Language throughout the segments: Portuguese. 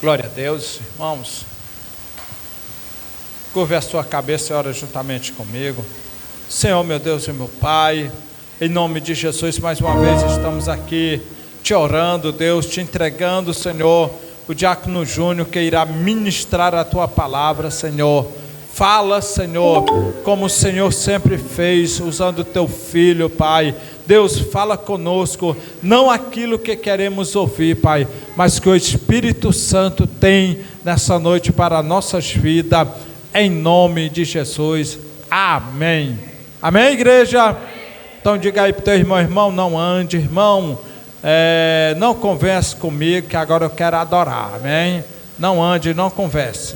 Glória a Deus, irmãos. Curve a sua cabeça e ora juntamente comigo. Senhor, meu Deus e meu Pai, em nome de Jesus, mais uma vez estamos aqui te orando, Deus, te entregando, Senhor, o diácono Júnior que irá ministrar a tua palavra, Senhor. Fala, Senhor, como o Senhor sempre fez, usando o teu filho, Pai. Deus, fala conosco, não aquilo que queremos ouvir, Pai, mas que o Espírito Santo tem nessa noite para nossas vidas, em nome de Jesus. Amém. Amém, igreja? Então diga aí para o teu irmão, não ande, irmão, não converse comigo, que agora eu quero adorar, amém? Não ande, não converse.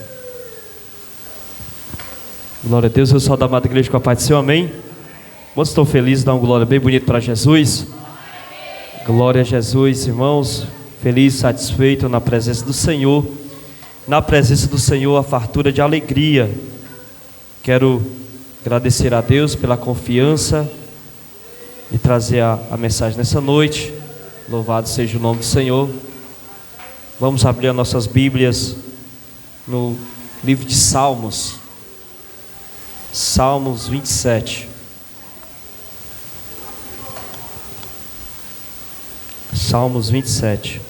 Glória a Deus, eu sou da amada igreja com a paz do Senhor, amém? Quantos estão felizes, dá um glória bem bonito para Jesus? Glória a Jesus, irmãos, feliz, satisfeito na presença do Senhor. Na presença do Senhor, a fartura de alegria. Quero agradecer a Deus pela confiança e trazer a mensagem nessa noite. Louvado seja o nome do Senhor. Vamos abrir as nossas Bíblias no livro de Salmos. Salmos 27. Salmos 27.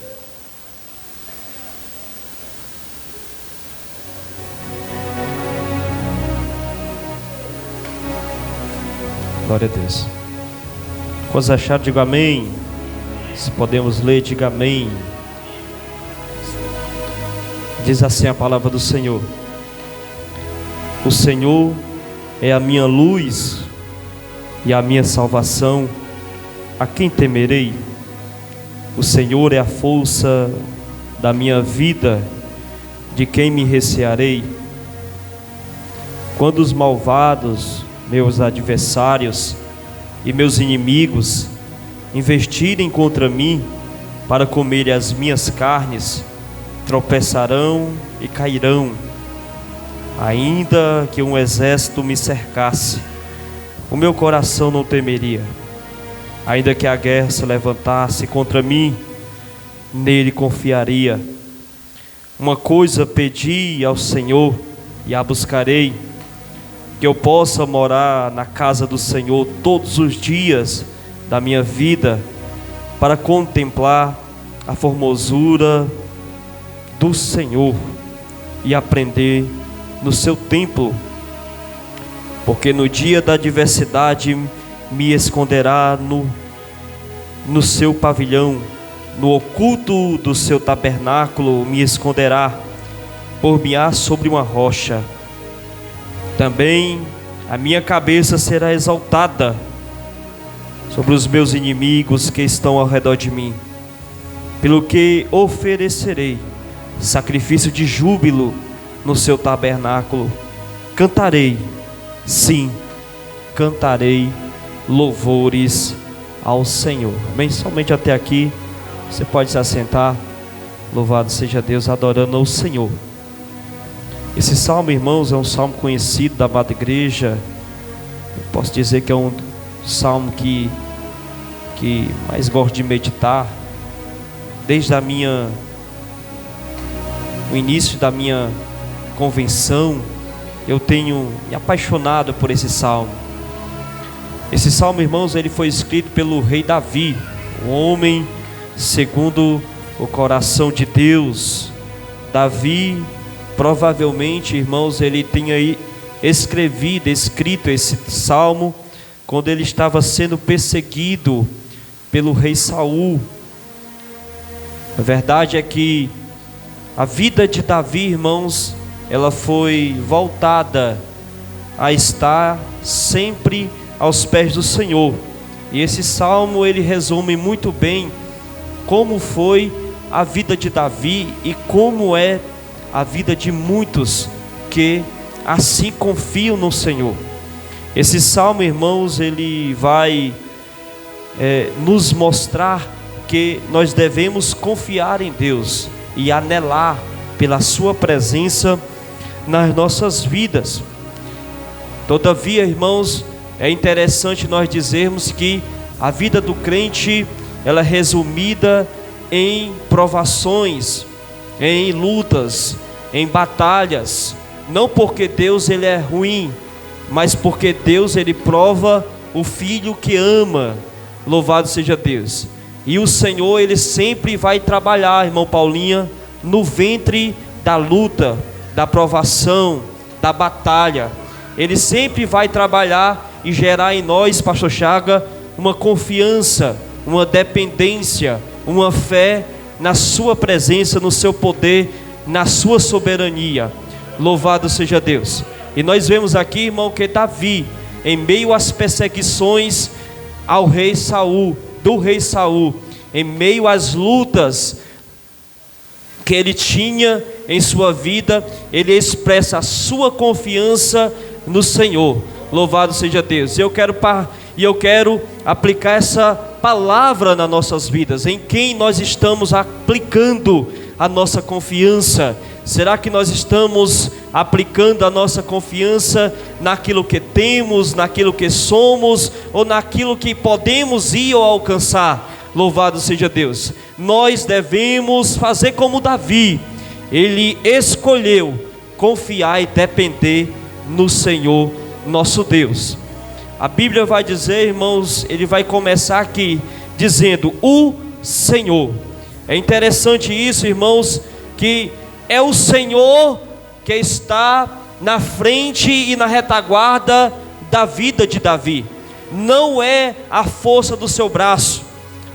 Glória a Deus. Quando achar, diga amém. Se podemos ler, diga amém. Diz assim a palavra do Senhor: o Senhor é a minha luz e a minha salvação, a quem temerei? O Senhor é a força da minha vida, de quem me recearei? Quando os malvados, meus adversários e meus inimigos, investirem contra mim para comerem as minhas carnes, tropeçarão e cairão. Ainda que um exército me cercasse, o meu coração não temeria. Ainda que a guerra se levantasse contra mim, nele confiaria. Uma coisa pedi ao Senhor e a buscarei, que eu possa morar na casa do Senhor todos os dias da minha vida, para contemplar a formosura do Senhor e aprender no seu templo. Porque no dia da adversidade me esconderá no seu pavilhão, no oculto do seu tabernáculo me esconderá, por-me-á sobre uma rocha. Também a minha cabeça será exaltada sobre os meus inimigos que estão ao redor de mim, pelo que oferecerei sacrifício de júbilo no seu tabernáculo. Cantarei, sim, cantarei louvores ao Senhor. Amém? Somente até aqui. Você pode se assentar. Louvado seja Deus, adorando ao Senhor. Esse salmo, irmãos, é um salmo conhecido da amada igreja. Eu posso dizer que é um salmo que mais gosto de meditar. Desde o início da minha convenção, eu tenho me apaixonado por esse salmo. Esse salmo, irmãos, ele foi escrito pelo rei Davi, um homem segundo o coração de Deus. Davi, provavelmente, irmãos, ele tinha escrito esse salmo quando ele estava sendo perseguido pelo rei Saul. A verdade é que a vida de Davi, irmãos, ela foi voltada a estar sempre aos pés do Senhor. E esse salmo, ele resume muito bem como foi a vida de Davi e como é a vida de muitos que assim confiam no Senhor. Esse salmo, irmãos, ele vai nos mostrar que nós devemos confiar em Deus e anelar pela sua presença nas nossas vidas. Todavia, irmãos, é interessante nós dizermos que a vida do crente, ela é resumida em provações, em lutas, em batalhas, não porque Deus ele é ruim, mas porque Deus ele prova o filho que ama. Louvado seja Deus. E o Senhor ele sempre vai trabalhar, irmão Paulinha, no ventre da luta, da provação, da batalha. Ele sempre vai trabalhar e gerar em nós, pastor Chaga, uma confiança, uma dependência, uma fé na sua presença, no seu poder, na sua soberania. Louvado seja Deus. E nós vemos aqui, irmão, que Davi, em meio às perseguições ao rei Saul, do rei Saul, em meio às lutas que ele tinha em sua vida, ele expressa a sua confiança no Senhor. Louvado seja Deus. E eu quero aplicar essa palavra nas nossas vidas. Em quem nós estamos aplicando a nossa confiança? Será que nós estamos aplicando a nossa confiança naquilo que temos, naquilo que somos, ou naquilo que podemos ir ou alcançar? Louvado seja Deus. Nós devemos fazer como Davi. Ele escolheu confiar e depender no Senhor nosso Deus. A Bíblia vai dizer, irmãos, ele vai começar aqui dizendo o Senhor. É interessante isso, irmãos, que é o Senhor que está na frente e na retaguarda da vida de Davi. Não é a força do seu braço,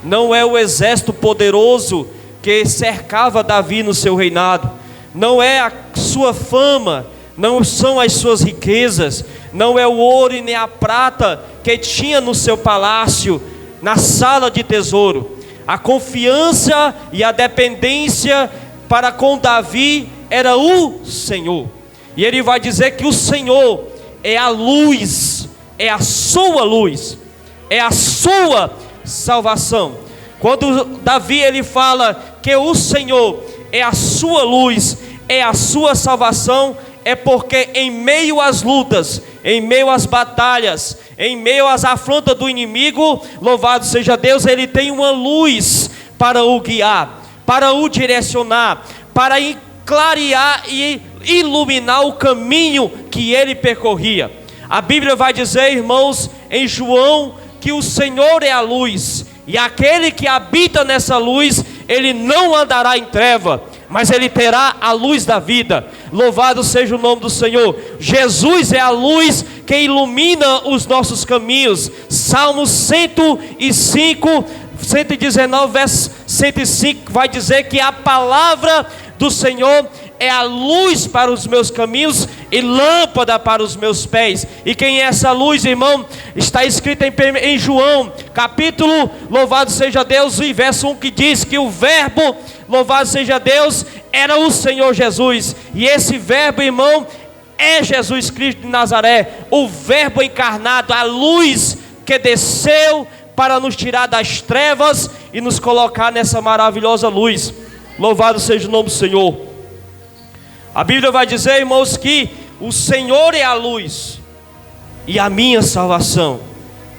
não é o exército poderoso que cercava Davi no seu reinado, não é a sua fama, não são as suas riquezas, não é o ouro e nem a prata que tinha no seu palácio, na sala de tesouro. A confiança e a dependência para com Davi era o Senhor. E ele vai dizer que o Senhor é a luz, é a sua luz, é a sua salvação. Quando Davi ele fala que o Senhor é a sua luz, é a sua salvação, é porque em meio às lutas, em meio às batalhas, em meio às afrontas do inimigo, louvado seja Deus, ele tem uma luz para o guiar, para o direcionar, para clarear e iluminar o caminho que ele percorria. A Bíblia vai dizer, irmãos, em João, que o Senhor é a luz, e aquele que habita nessa luz, ele não andará em treva, mas ele terá a luz da vida. Louvado seja o nome do Senhor. Jesus é a luz que ilumina os nossos caminhos. Salmos 105, 119, verso 105 vai dizer que a palavra do Senhor é a luz para os meus caminhos e lâmpada para os meus pés. E quem é essa luz, irmão? Está escrito em João, capítulo, louvado seja Deus, e verso 1, que diz que o verbo, louvado seja Deus, era o Senhor Jesus. E esse verbo, irmão, é Jesus Cristo de Nazaré, o verbo encarnado, a luz que desceu para nos tirar das trevas e nos colocar nessa maravilhosa luz. Louvado seja o nome do Senhor. A Bíblia vai dizer, irmãos, que o Senhor é a luz e a minha salvação.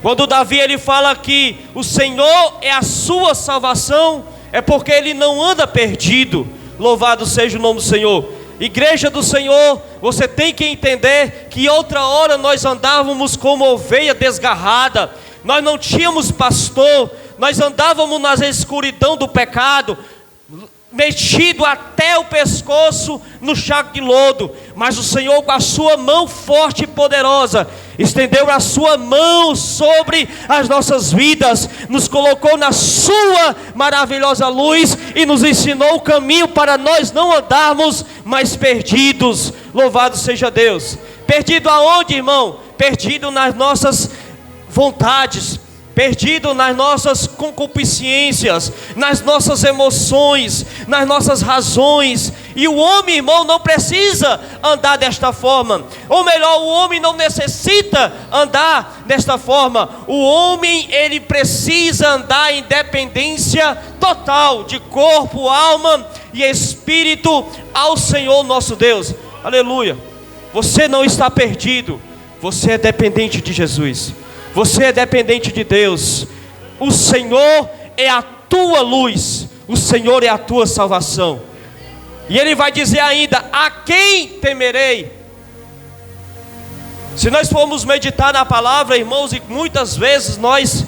Quando Davi ele fala que o Senhor é a sua salvação, é porque ele não anda perdido. Louvado seja o nome do Senhor. Igreja do Senhor, você tem que entender que outra hora nós andávamos como ovelha desgarrada, nós não tínhamos pastor, nós andávamos na escuridão do pecado, metido até o pescoço no charco de lodo, mas o Senhor, com a sua mão forte e poderosa, estendeu a sua mão sobre as nossas vidas, nos colocou na sua maravilhosa luz e nos ensinou o caminho para nós não andarmos mais perdidos. Louvado seja Deus. Perdido aonde, irmão? Perdido nas nossas vontades, perdido nas nossas concupiscências, nas nossas emoções, nas nossas razões. E o homem, irmão, não precisa andar desta forma, ou melhor, o homem não necessita andar desta forma. O homem, ele precisa andar em dependência total de corpo, alma e espírito ao Senhor nosso Deus. Aleluia. Você não está perdido, você é dependente de Jesus. Você é dependente de Deus. O Senhor é a tua luz, o Senhor é a tua salvação. E ele vai dizer ainda: a quem temerei? Se nós formos meditar na palavra, irmãos, e muitas vezes nós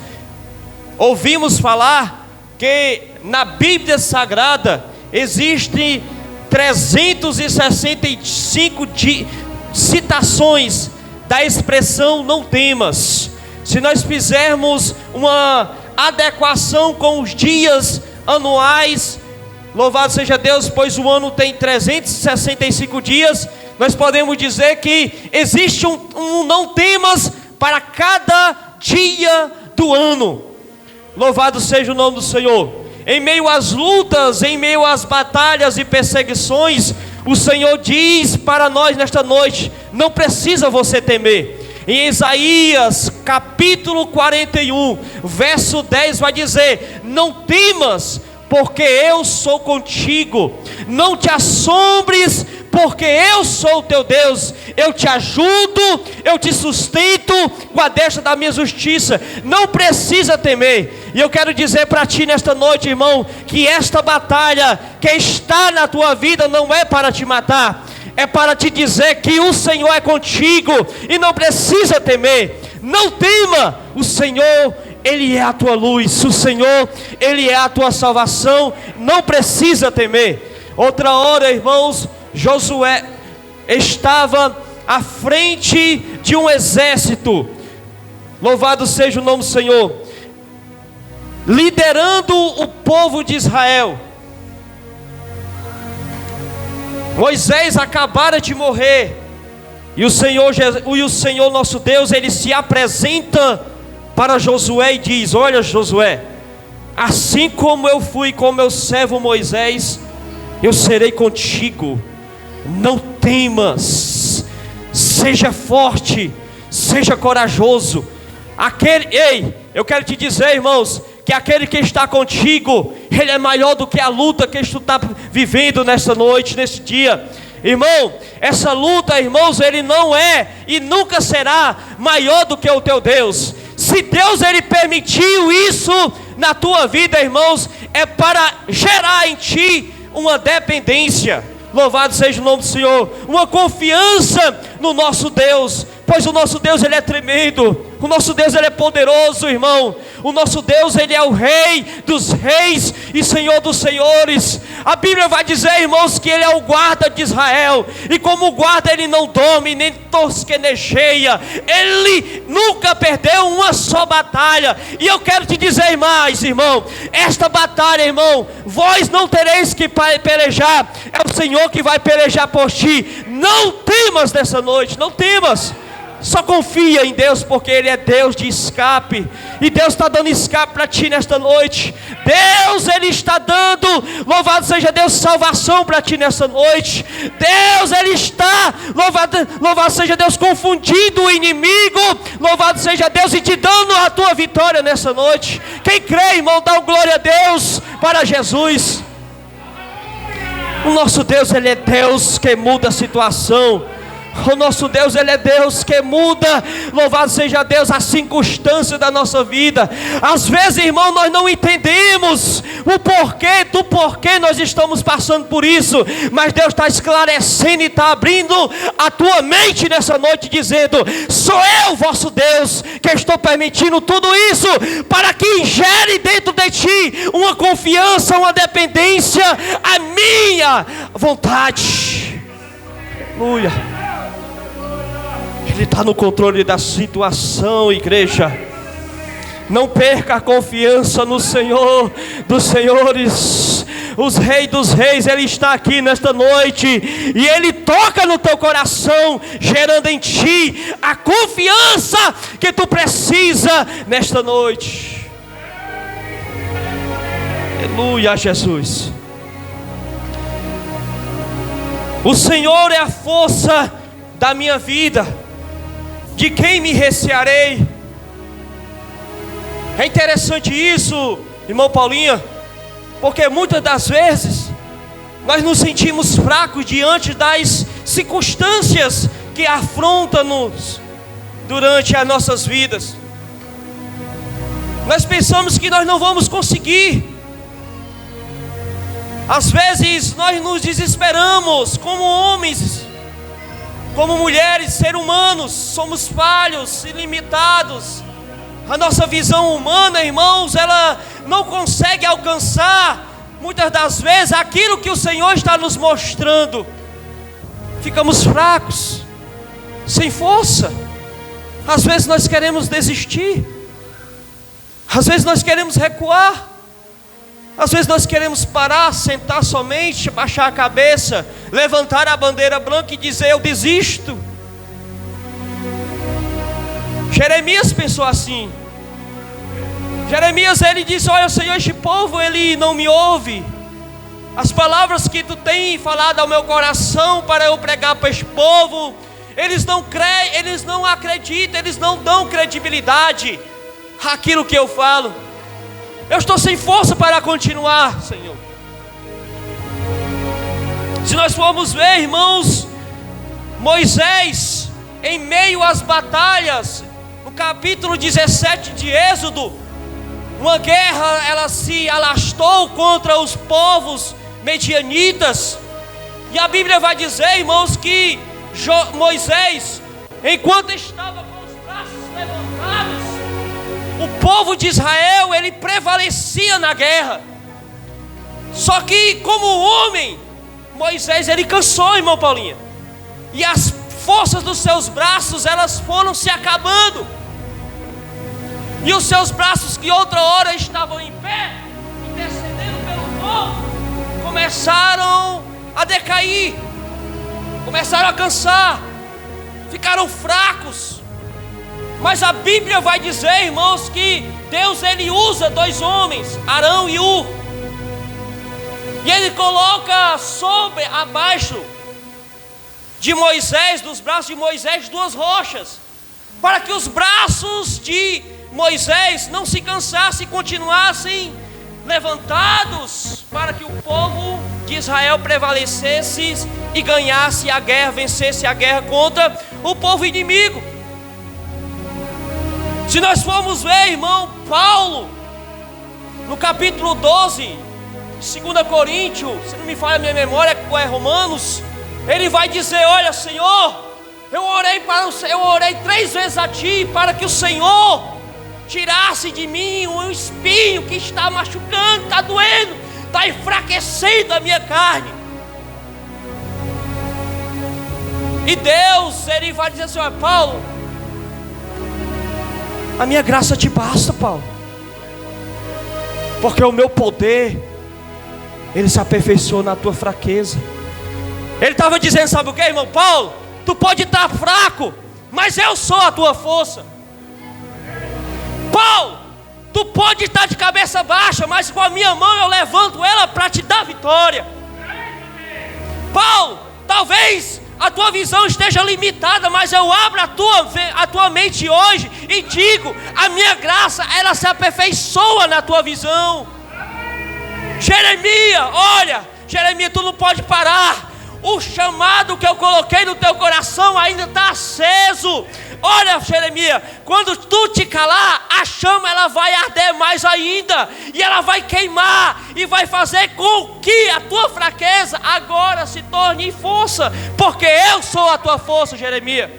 ouvimos falar que na Bíblia Sagrada existem 365 citações da expressão não temas. Se nós fizermos uma adequação com os dias anuais, louvado seja Deus, pois o ano tem 365 dias, nós podemos dizer que existe um não temas para cada dia do ano. Louvado seja o nome do Senhor. Em meio às lutas, em meio às batalhas e perseguições, o Senhor diz para nós nesta noite: não precisa você temer. Em Isaías capítulo 41, verso 10 vai dizer: não temas, porque eu sou contigo. Não te assombres, porque eu sou o teu Deus. Eu te ajudo, eu te sustento com a destra da minha justiça. Não precisa temer. E eu quero dizer para ti nesta noite, irmão, que esta batalha que está na tua vida não é para te matar, é para te dizer que o Senhor é contigo e não precisa temer. Não tema, o Senhor, Ele é a tua luz, o Senhor, Ele é a tua salvação, não precisa temer. Outra hora, irmãos, Josué estava à frente de um exército, louvado seja o nome do Senhor, liderando o povo de Israel. Moisés acabara de morrer, e o Senhor nosso Deus, Ele se apresenta para Josué e diz: olha, Josué, assim como eu fui com meu servo Moisés, eu serei contigo. Não temas, seja forte, seja corajoso. Eu quero te dizer, irmãos, que aquele que está contigo, ele é maior do que a luta que tu está vivendo nesta noite, nesse dia. Irmão, essa luta, irmãos, ele não é e nunca será maior do que o teu Deus. Se Deus, ele permitiu isso na tua vida, irmãos, é para gerar em ti uma dependência. Louvado seja o nome do Senhor. Uma confiança no nosso Deus, pois o nosso Deus, ele é tremendo. O nosso Deus, ele é poderoso, irmão. O nosso Deus, ele é o Rei dos reis e Senhor dos senhores. A Bíblia vai dizer, irmãos, que ele é o guarda de Israel. E como guarda, ele não dorme, nem tosquenejeia. Ele nunca perdeu uma só batalha. E eu quero te dizer mais, irmão, esta batalha, irmão, vós não tereis que pelejar. É o Senhor que vai pelejar por ti. Não temas nessa noite, não temas. Só confia em Deus, porque Ele é Deus de escape. E Deus está dando escape para ti nesta noite. Deus, Ele está dando, louvado seja Deus, salvação para ti nesta noite. Deus, Ele está, louvado seja Deus, confundindo o inimigo. Louvado seja Deus, e te dando a tua vitória nessa noite. Quem crê, irmão, dá glória a Deus para Jesus. O nosso Deus, Ele é Deus que muda a situação. O nosso Deus, Ele é Deus que muda, louvado seja Deus, as circunstâncias da nossa vida. Às vezes, irmão, nós não entendemos o porquê, do porquê nós estamos passando por isso, mas Deus está esclarecendo e está abrindo a tua mente nessa noite, dizendo: sou eu, vosso Deus, que estou permitindo tudo isso, para que gere dentro de ti uma confiança, uma dependência, a minha vontade. Aleluia. Ele está no controle da situação, igreja. Não perca a confiança no Senhor dos senhores, os Reis dos reis. Ele está aqui nesta noite e Ele toca no teu coração, gerando em ti a confiança que tu precisa nesta noite. Aleluia, Jesus. O Senhor é a força da minha vida. De quem me recearei? É interessante isso, irmão Paulinho, porque muitas das vezes nós nos sentimos fracos diante das circunstâncias que afrontam-nos durante as nossas vidas. Nós pensamos que nós não vamos conseguir. Às vezes nós nos desesperamos como homens, como mulheres, seres humanos, somos falhos, ilimitados. A nossa visão humana, irmãos, ela não consegue alcançar, muitas das vezes, aquilo que o Senhor está nos mostrando. Ficamos fracos, sem força. Às vezes nós queremos desistir, às vezes nós queremos recuar, às vezes nós queremos parar, sentar somente, baixar a cabeça, levantar a bandeira branca e dizer: eu desisto. Jeremias pensou assim. Jeremias, ele disse: olha, Senhor, este povo, ele não me ouve. As palavras que tu tem falado ao meu coração para eu pregar para este povo, eles não creem, eles não acreditam, eles não dão credibilidade àquilo que eu falo. Eu estou sem força para continuar, Senhor. Se nós formos ver, irmãos, Moisés, em meio às batalhas, no capítulo 17 de Êxodo, uma guerra, ela se alastou contra os povos medianitas, e a Bíblia vai dizer, irmãos, que Moisés, enquanto estava com os braços levantados, o povo de Israel, ele prevalecia na guerra. Só que como homem, Moisés, ele cansou, irmão Paulinho, e as forças dos seus braços, elas foram se acabando, e os seus braços que outra hora estavam em pé, intercedendo pelo povo, começaram a decair, começaram a cansar, ficaram fracos. Mas a Bíblia vai dizer, irmãos, que Deus, ele usa dois homens, Arão e Ur, e ele coloca abaixo de Moisés, dos braços de Moisés, duas rochas, para que os braços de Moisés não se cansassem e continuassem levantados, para que o povo de Israel prevalecesse e ganhasse a guerra, vencesse a guerra contra o povo inimigo. Se nós formos ver, irmão, Paulo, no capítulo 12, 2 Coríntios, se não me falha a minha memória, ou é Romanos, ele vai dizer: olha, Senhor, eu orei 3 vezes a Ti, para que o Senhor tirasse de mim um espinho que está machucando, está doendo, está enfraquecendo a minha carne. E Deus, ele vai dizer assim: olha, Paulo, a minha graça te basta, Paulo, porque o meu poder, ele se aperfeiçoa na tua fraqueza. Ele estava dizendo, sabe o que, irmão? Paulo, tu pode estar fraco, mas eu sou a tua força. Paulo, tu pode estar de cabeça baixa, mas com a minha mão eu levanto ela para te dar vitória. Paulo, talvez a tua visão esteja limitada, mas eu abro a tua mente hoje e digo: a minha graça, ela se aperfeiçoa na tua visão. Jeremias, olha, Jeremias, tu não pode parar. O chamado que eu coloquei no teu coração ainda está aceso. Olha, Jeremias, quando tu te calar, a chama, ela vai arder mais ainda, e ela vai queimar, e vai fazer com que a tua fraqueza agora se torne força, porque eu sou a tua força, Jeremias.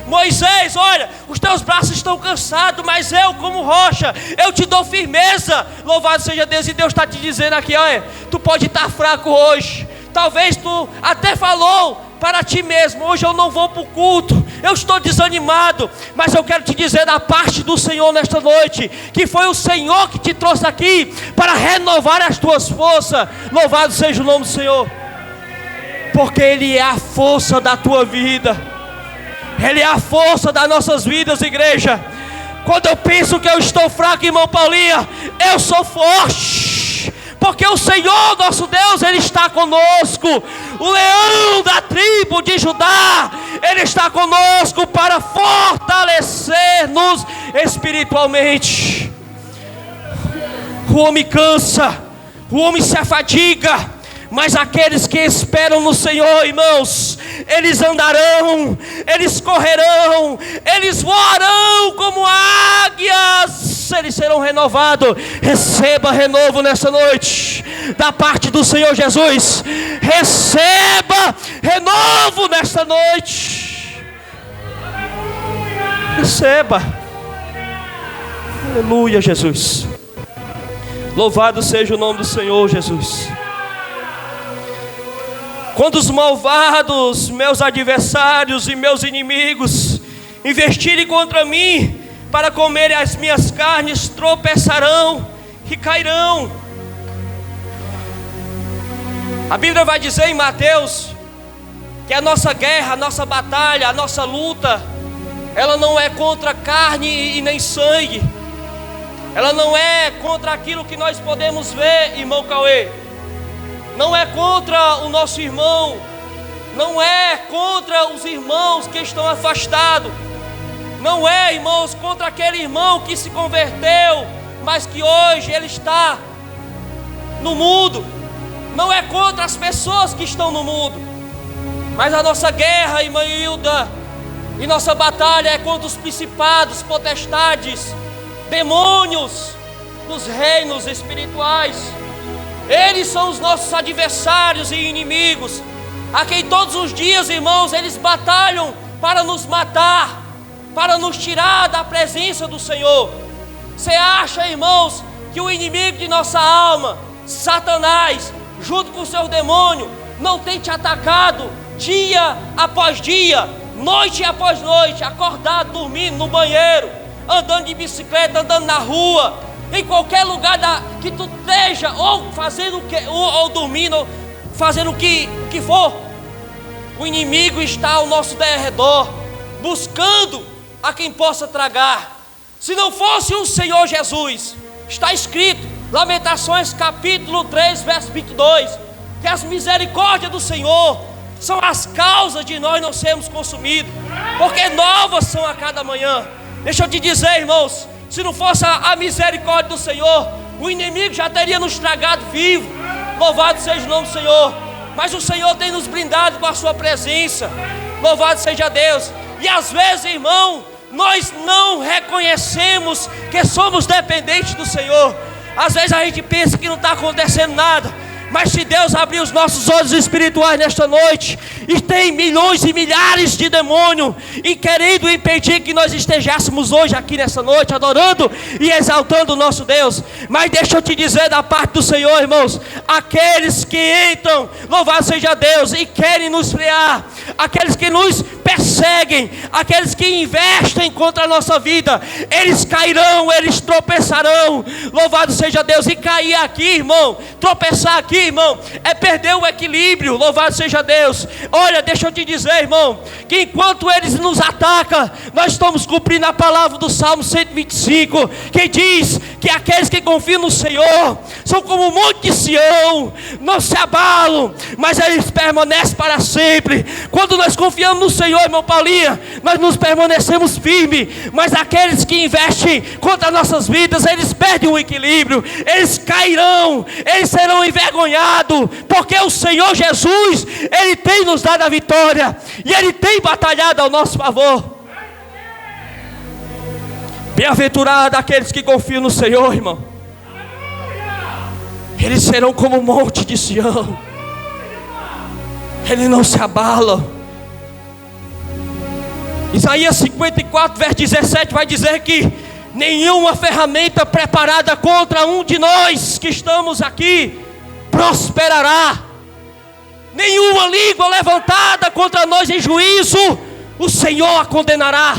Moisés, olha, os teus braços estão cansados, mas eu, como rocha, eu te dou firmeza. Louvado seja Deus. E Deus está te dizendo aqui: olha, tu pode estar fraco hoje, talvez tu até falou para ti mesmo: hoje eu não vou para o culto, eu estou desanimado. Mas eu quero te dizer da parte do Senhor nesta noite, que foi o Senhor que te trouxe aqui para renovar as tuas forças. Louvado seja o nome do Senhor, porque Ele é a força da tua vida, Ele é a força das nossas vidas, igreja. Quando eu penso que eu estou fraco, irmão Paulinho, eu sou forte, porque o Senhor nosso Deus, Ele está conosco. O leão da tribo de Judá, Ele está conosco para fortalecer-nos espiritualmente. O homem cansa, o homem se afadiga, mas aqueles que esperam no Senhor, irmãos, eles andarão, eles correrão, eles voarão como águias. forças eles serão renovados. Receba renovo nessa noite, da parte do Senhor Jesus. Receba renovo nesta noite. Receba. Aleluia, Jesus. Louvado seja o nome do Senhor, Jesus. Quando os malvados, meus adversários e meus inimigos, investirem contra mim para comerem as minhas carnes, tropeçarão e cairão. A Bíblia vai dizer em Mateus que a nossa guerra, a nossa batalha, a nossa luta, ela não é contra carne e nem sangue. Ela não é contra aquilo que nós podemos ver, irmão Cauê. Não é contra o nosso irmão. Não é contra os irmãos que estão afastados. Não é, irmãos, contra aquele irmão que se converteu, mas que hoje ele está no mundo. Não é contra as pessoas que estão no mundo. Mas a nossa guerra, irmã Hilda, e nossa batalha é contra os principados, potestades, demônios dos reinos espirituais. Eles são os nossos adversários e inimigos, a quem todos os dias, irmãos, eles batalham para nos matar, para nos tirar da presença do Senhor. Você acha, irmãos, que o inimigo de nossa alma, Satanás, junto com o seu demônio, não tem te atacado dia após dia, noite após noite, acordado, dormindo no banheiro, andando de bicicleta, andando na rua, em qualquer lugar que tu esteja, ou fazendo ou dormindo, ou fazendo o que for, o inimigo está ao nosso derredor, buscando a quem possa tragar. Se não fosse o Senhor Jesus, está escrito, Lamentações capítulo 3, verso 22, que as misericórdias do Senhor são as causas de nós não sermos consumidos, porque novas são a cada manhã. Deixa eu te dizer, irmãos, se não fosse a misericórdia do Senhor, o inimigo já teria nos tragado vivo. Louvado seja o nome do Senhor. Mas o Senhor tem nos brindado com a sua presença. Louvado seja Deus. E às vezes, irmão, nós não reconhecemos que somos dependentes do Senhor. Às vezes a gente pensa que não está acontecendo nada, mas se Deus abrir os nossos olhos espirituais nesta noite, e tem milhões e milhares de demônios e querendo impedir que nós estejamos hoje aqui nessa noite adorando e exaltando o nosso Deus. Mas deixa eu te dizer da parte do Senhor, irmãos, aqueles que entram, louvado seja Deus, e querem nos frear, aqueles que nos perseguem, aqueles que investem contra a nossa vida, eles cairão, eles tropeçarão. Louvado seja Deus. E cair aqui, irmão, tropeçar aqui, irmão, é perder o equilíbrio. Louvado seja Deus. Olha, deixa eu te dizer, irmão, que enquanto eles nos atacam, nós estamos cumprindo a palavra do Salmo 125, que diz que aqueles que confiam no Senhor são como o monte de Sião, não se abalam, mas eles permanecem para sempre. Quando nós confiamos no Senhor, irmão Paulinha, nós nos permanecemos firmes. Mas aqueles que investem contra nossas vidas, eles perdem o equilíbrio, eles cairão, eles serão envergonhados, porque o Senhor Jesus, Ele tem nos dado a vitória, e Ele tem batalhado ao nosso favor. Bem-aventurado aqueles que confiam no Senhor, irmão. Eles serão como o monte de Sião, eles não se abalam. Isaías 54, verso 17 vai dizer que nenhuma ferramenta preparada contra um de nós que estamos aqui prosperará. Nenhuma língua levantada contra nós em juízo, o Senhor a condenará.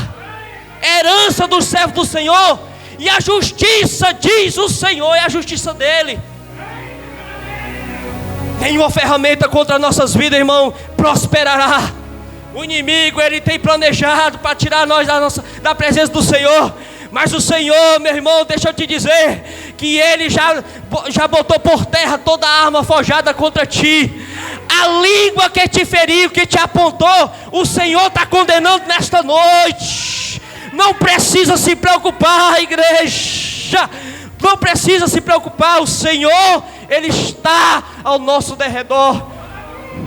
É herança dos servos do Senhor, e a justiça, diz o Senhor, é a justiça dele. Nenhuma ferramenta contra nossas vidas, irmão, prosperará. O inimigo, ele tem planejado para tirar nós da presença do Senhor. Mas o Senhor, meu irmão, deixa eu te dizer, que Ele já botou por terra toda a arma forjada contra ti. A língua que te feriu, que te apontou, o Senhor está condenando nesta noite. Não precisa se preocupar, igreja. Não precisa se preocupar. O Senhor, Ele está ao nosso derredor.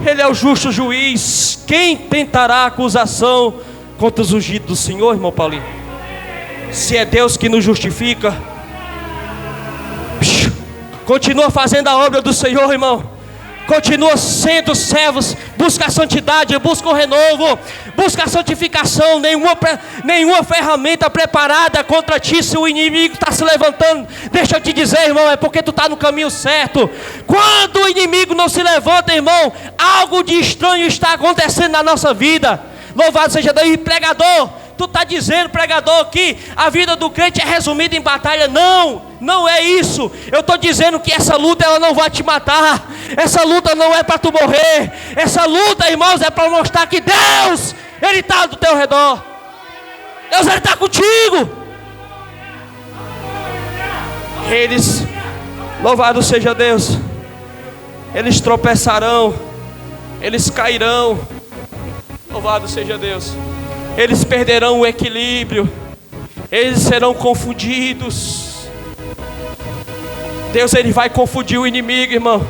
Ele é o justo juiz. Quem tentará acusação contra os ungidos do Senhor, irmão Paulinho? Se é Deus que nos justifica, Continua fazendo a obra do Senhor, irmão. Continua sendo servos. Busca a santidade, busca o renovo, busca a santificação. Nenhuma ferramenta preparada contra ti. Se o inimigo está se levantando, deixa eu te dizer, irmão, é porque tu está no caminho certo. Quando o inimigo não se levanta, irmão, algo de estranho está acontecendo na nossa vida. Louvado seja Deus. E pregador, tu está dizendo, pregador, que a vida do crente é resumida em batalha. Não é isso. Eu estou dizendo que essa luta ela não vai te matar. Essa luta não é para tu morrer. Essa luta, irmãos, é para mostrar que Deus, Ele está do teu redor. Deus, Ele está contigo. Eles, louvado seja Deus, eles tropeçarão, eles cairão. Louvado seja Deus. Eles perderão o equilíbrio, eles serão confundidos. Deus, Ele vai confundir o inimigo, irmão.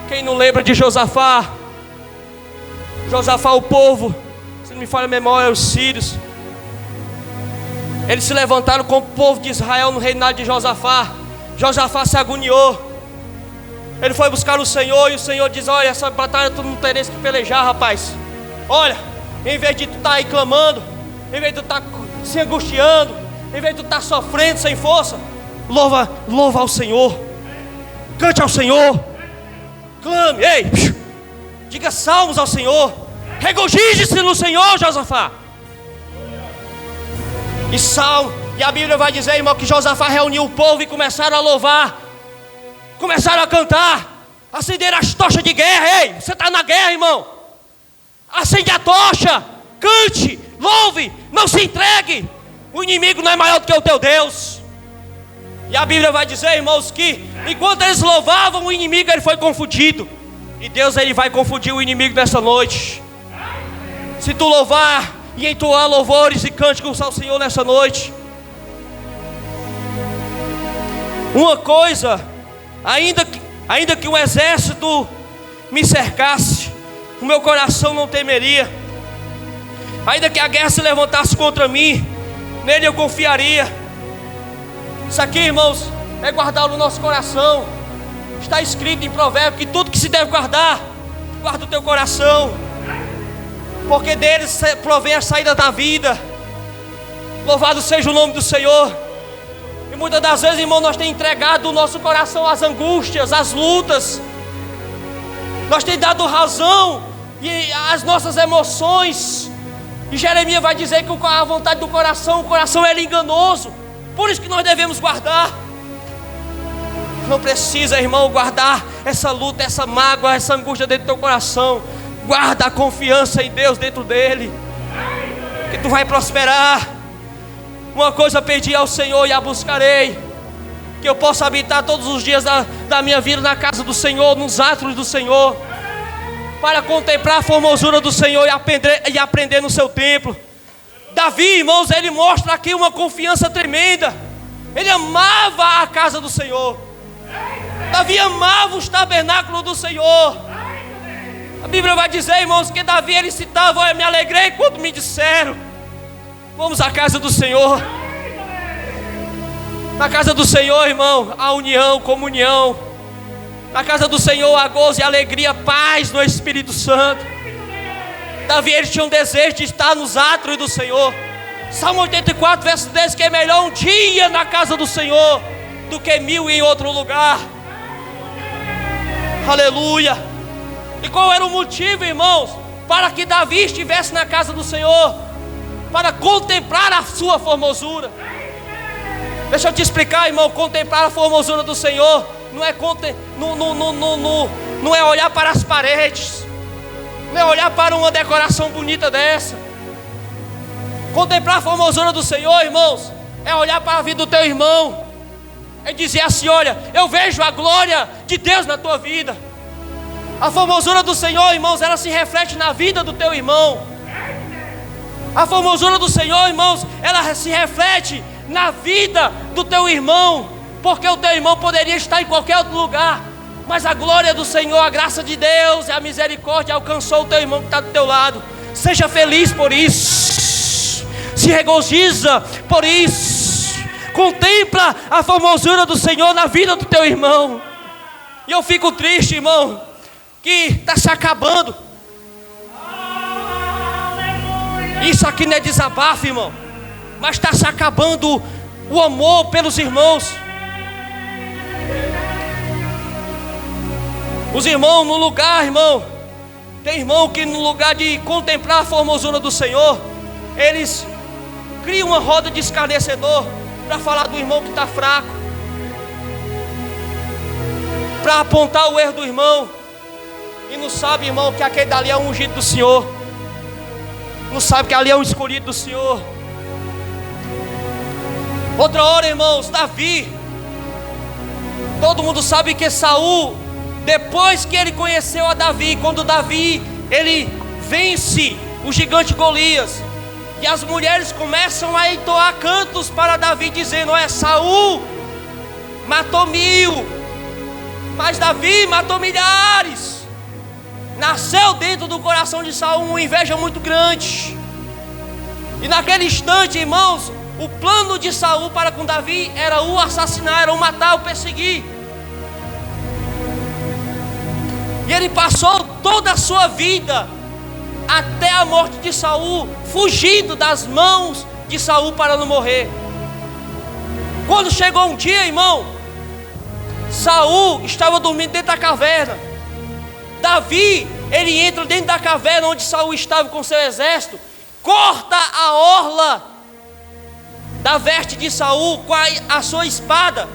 Quem não lembra de Josafá? Josafá, o povo, se não me falha a memória, os sírios, eles se levantaram com o povo de Israel no reinado de Josafá. Josafá se agoniou. Ele foi buscar o Senhor e o Senhor diz: olha, essa batalha tu não teres que pelejar, rapaz. Olha, em vez de tu estar aí clamando, em vez de tu estar se angustiando, em vez de tu estar sofrendo sem força, louva ao Senhor, cante ao Senhor, clame, ei, diga salmos ao Senhor, regozije-se no Senhor, Josafá. E a Bíblia vai dizer, irmão, que Josafá reuniu o povo e começaram a louvar, começaram a cantar, acenderam as tochas de guerra. Ei, você está na guerra, irmão, acende a tocha, cante, louve, não se entregue. O inimigo não é maior do que o teu Deus. E a Bíblia vai dizer, irmãos, que enquanto eles louvavam, o inimigo ele foi confundido. E Deus, Ele vai confundir o inimigo nessa noite. Se tu louvar e entoar louvores e cânticos ao Senhor nessa noite. Uma coisa, ainda que um exército me cercasse, o meu coração não temeria. Ainda que a guerra se levantasse contra mim, nele eu confiaria. Isso aqui, irmãos, é guardar no nosso coração. Está escrito em Provérbios que tudo que se deve guardar, guarda o teu coração, porque deles provém a saída da vida. Louvado seja o nome do Senhor. E muitas das vezes, irmão, nós temos entregado o nosso coração às angústias, às lutas. Nós temos dado razão e às nossas emoções. E Jeremias vai dizer que a vontade do coração, o coração é enganoso. Por isso que nós devemos guardar. Não precisa, irmão, guardar essa luta, essa mágoa, essa angústia dentro do teu coração. Guarda a confiança em Deus dentro dele, que tu vai prosperar. Uma coisa pedi ao Senhor e a buscarei, que eu possa habitar todos os dias da minha vida na casa do Senhor, nos átrios do Senhor, para contemplar a formosura do Senhor e aprender no seu templo. Davi, irmãos, ele mostra aqui uma confiança tremenda. Ele amava a casa do Senhor. Davi amava os tabernáculos do Senhor. A Bíblia vai dizer, irmãos, que Davi ele citava: olha, me alegrei quando me disseram, vamos à casa do Senhor. Na casa do Senhor, irmão, há união, comunhão. Na casa do Senhor há gozo e alegria, paz no Espírito Santo. Davi ele tinha um desejo de estar nos átrios do Senhor. Salmo 84, verso 10, que é melhor um dia na casa do Senhor do que 1000 em outro lugar. Aleluia. E qual era o motivo, irmãos, para que Davi estivesse na casa do Senhor? Para contemplar a sua formosura. Deixa eu te explicar, irmão. Contemplar a formosura do Senhor não é olhar para as paredes, não é olhar para uma decoração bonita dessa. Contemplar a formosura do Senhor, irmãos, é olhar para a vida do teu irmão, é dizer assim: olha, eu vejo a glória de Deus na tua vida. A formosura do Senhor, irmãos, ela se reflete na vida do teu irmão. A formosura do Senhor, irmãos, ela se reflete na vida do teu irmão, porque o teu irmão poderia estar em qualquer outro lugar, mas a glória do Senhor, a graça de Deus e a misericórdia alcançou o teu irmão que está do teu lado. Seja feliz por isso, se regozija por isso, contempla a formosura do Senhor na vida do teu irmão. E eu fico triste, irmão, que está se acabando. Isso aqui não é desabafo, irmão, mas está se acabando o amor pelos irmãos. Os irmãos no lugar, irmão, tem irmão que no lugar de contemplar a formosura do Senhor, eles criam uma roda de escarnecedor para falar do irmão que está fraco, para apontar o erro do irmão, e não sabe, irmão, que aquele dali é um ungido do Senhor, não sabe que ali é um escolhido do Senhor. Outra hora, irmãos, Davi, todo mundo sabe que Saul, depois que ele conheceu a Davi, quando Davi, ele vence o gigante Golias, e as mulheres começam a entoar cantos para Davi, dizendo: olha, Saul matou 1000, mas Davi matou milhares. Nasceu dentro do coração de Saul uma inveja muito grande. E naquele instante, irmãos, o plano de Saul para com Davi era o assassinar, era o matar, o perseguir. E ele passou toda a sua vida, até a morte de Saul, fugindo das mãos de Saul para não morrer. Quando chegou um dia, irmão, Saul estava dormindo dentro da caverna. Davi, ele entra dentro da caverna onde Saul estava com seu exército, corta a orla da veste de Saul com a sua espada.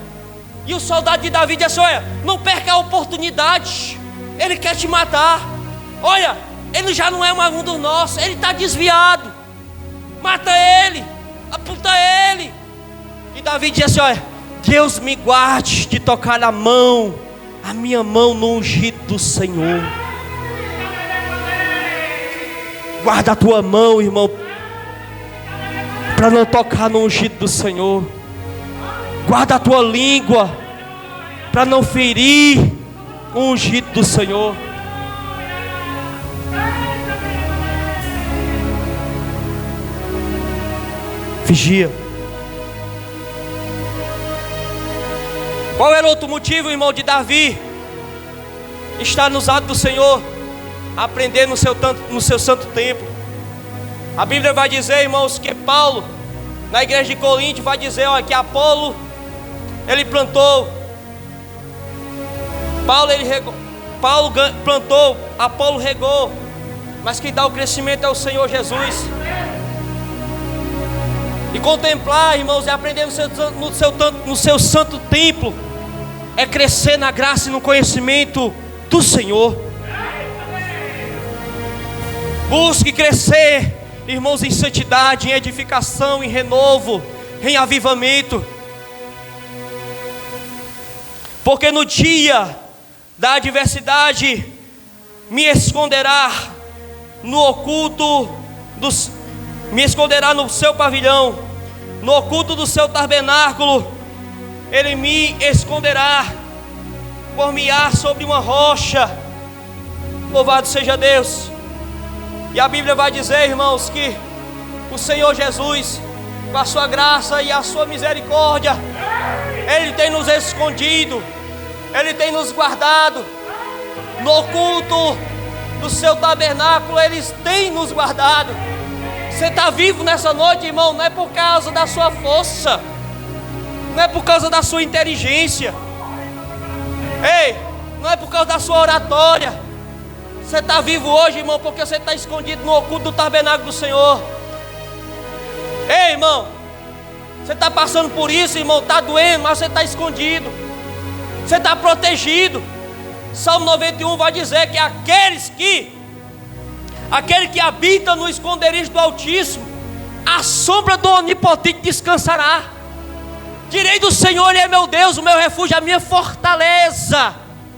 E o soldado de Davi disse: olha, não perca a oportunidade, ele quer te matar. Olha, ele já não é mais um dos nossos, ele está desviado, mata ele, apunta ele. E Davi disse: olha, Deus me guarde de tocar a minha mão no ungido do Senhor. Guarda a tua mão, irmão, para não tocar no ungido do Senhor. Guarda a tua língua para não ferir o ungido do Senhor. Vigia. Qual era outro motivo, irmão, de Davi estar nos atos do Senhor, aprender no seu santo templo? A Bíblia vai dizer, irmãos, que Paulo, na igreja de Corinto, vai dizer, olha, que Apolo, ele plantou, Paulo plantou, Apolo regou, mas quem dá o crescimento é o Senhor Jesus. E contemplar, irmãos, e aprender no seu santo templo, é crescer na graça e no conhecimento do Senhor. Busque crescer, irmãos, em santidade, em edificação, em renovo, em avivamento. Porque no dia da adversidade me esconderá no oculto me esconderá no seu pavilhão, no oculto do seu tabernáculo. Ele me esconderá, por-me-á sobre uma rocha. Louvado seja Deus. E a Bíblia vai dizer, irmãos, que o Senhor Jesus, com a sua graça e a sua misericórdia, Ele tem nos escondido, Ele tem nos guardado no oculto do seu tabernáculo. Ele tem nos guardado. Você está vivo nessa noite, irmão, não é por causa da sua força, não é por causa da sua inteligência, ei, não é por causa da sua oratória. Você está vivo hoje, irmão, porque você está escondido no oculto do tabernáculo do Senhor. Ei, irmão, você está passando por isso, irmão, está doendo, mas você está escondido, você está protegido. Salmo 91 vai dizer que aquele que habita no esconderijo do Altíssimo, a sombra do Onipotente descansará. Direi do Senhor, Ele é meu Deus, o meu refúgio, a minha fortaleza.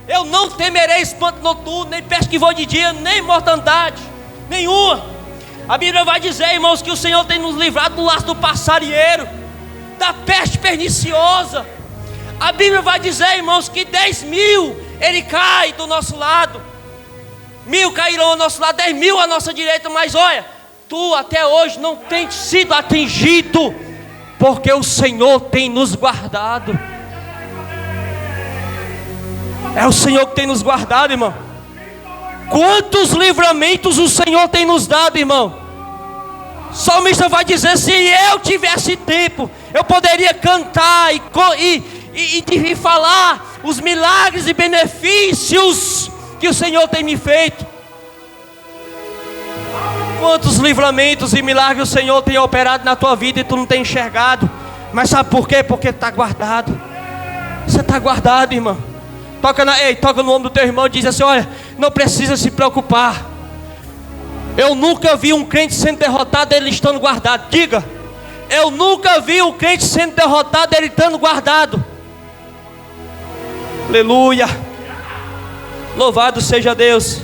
Eu não temerei espanto noturno, nem peste que voa de dia, nem mortandade nenhuma. A Bíblia vai dizer, irmãos, que o Senhor tem nos livrado do laço do passarinheiro, da peste perniciosa. A Bíblia vai dizer, irmãos, que 10.000 Ele cai do nosso lado, 1.000 cairão ao nosso lado, 10.000 à nossa direita, mas olha, tu até hoje não tens sido atingido, porque o Senhor tem nos guardado. É o Senhor que tem nos guardado, irmão. Quantos livramentos o Senhor tem nos dado, irmão. O salmista vai dizer: se eu tivesse tempo, eu poderia cantar e falar os milagres e benefícios que o Senhor tem me feito. Quantos livramentos e milagres o Senhor tem operado na tua vida e tu não tem enxergado. Mas sabe por quê? Porque está guardado. Você está guardado, irmão. Toca no ombro do teu irmão e diz assim: olha, não precisa se preocupar. Eu nunca vi um crente sendo derrotado ele estando guardado. Diga: eu nunca vi um crente sendo derrotado ele estando guardado. Aleluia. Louvado seja Deus.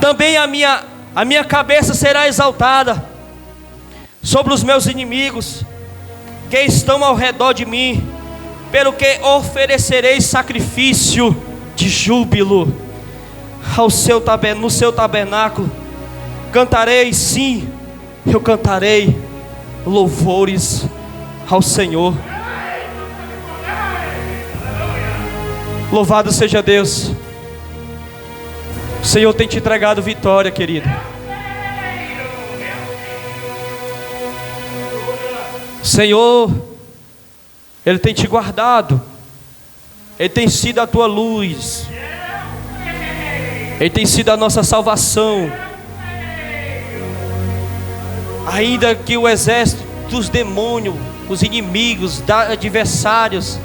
Também a minha cabeça será exaltada sobre os meus inimigos que estão ao redor de mim, pelo que oferecerei sacrifício de júbilo no seu tabernáculo. Cantarei, sim, eu cantarei louvores ao Senhor. Louvado seja Deus. O Senhor tem te entregado vitória, querido. O Senhor, Ele tem te guardado. Ele tem sido a tua luz. Ele tem sido a nossa salvação. Ainda que o exército dos demônios, os inimigos, adversários,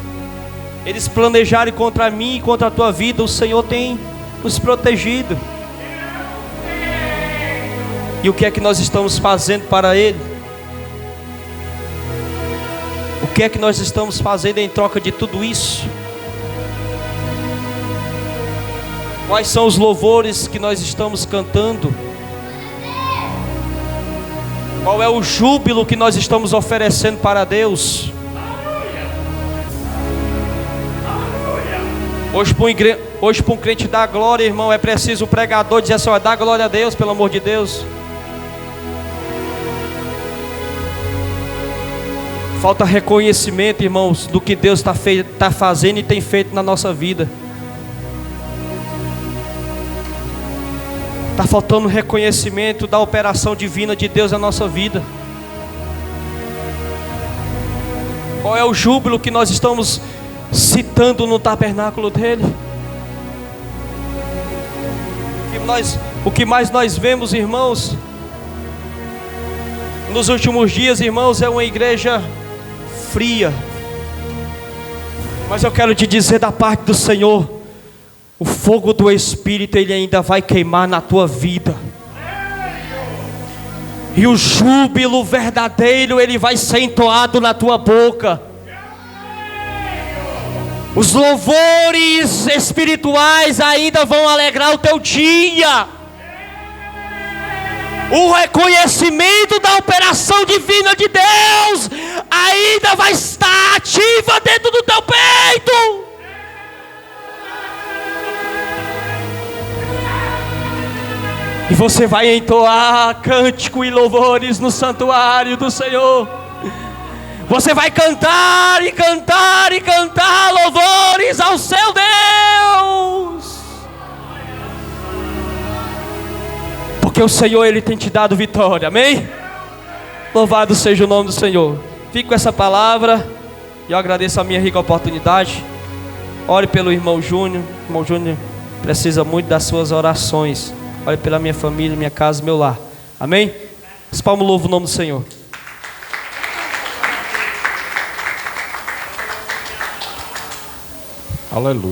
eles planejarem contra mim e contra a tua vida, o Senhor tem nos protegido. E o que é que nós estamos fazendo para Ele? O que é que nós estamos fazendo em troca de tudo isso? Quais são os louvores que nós estamos cantando? Qual é o júbilo que nós estamos oferecendo para Deus? Hoje para um crente dar glória, irmão, é preciso o pregador dizer assim: dá glória a Deus, pelo amor de Deus. Falta reconhecimento, irmãos, do que Deus está fazendo e tem feito na nossa vida. Está faltando reconhecimento da operação divina de Deus na nossa vida. Qual é o júbilo que nós estamos citando no tabernáculo dele? O que mais nós vemos, irmãos, nos últimos dias, irmãos, é uma igreja fria. Mas eu quero te dizer da parte do Senhor: o fogo do Espírito, ele ainda vai queimar na tua vida. E o júbilo verdadeiro, ele vai ser entoado na tua boca. Os louvores espirituais ainda vão alegrar o teu dia. O reconhecimento da operação divina de Deus ainda vai estar ativa dentro do teu peito. E você vai entoar cântico e louvores no santuário do Senhor. Você vai cantar e cantar e cantar louvores ao seu Deus. Porque o Senhor, Ele tem te dado vitória, amém? Louvado seja o nome do Senhor. Fico com essa palavra e eu agradeço a minha rica oportunidade. Ore pelo irmão Júnior. O irmão Júnior precisa muito das suas orações. Ore pela minha família, minha casa, meu lar, amém? Espalma o louvo o nome do Senhor. Aleluia.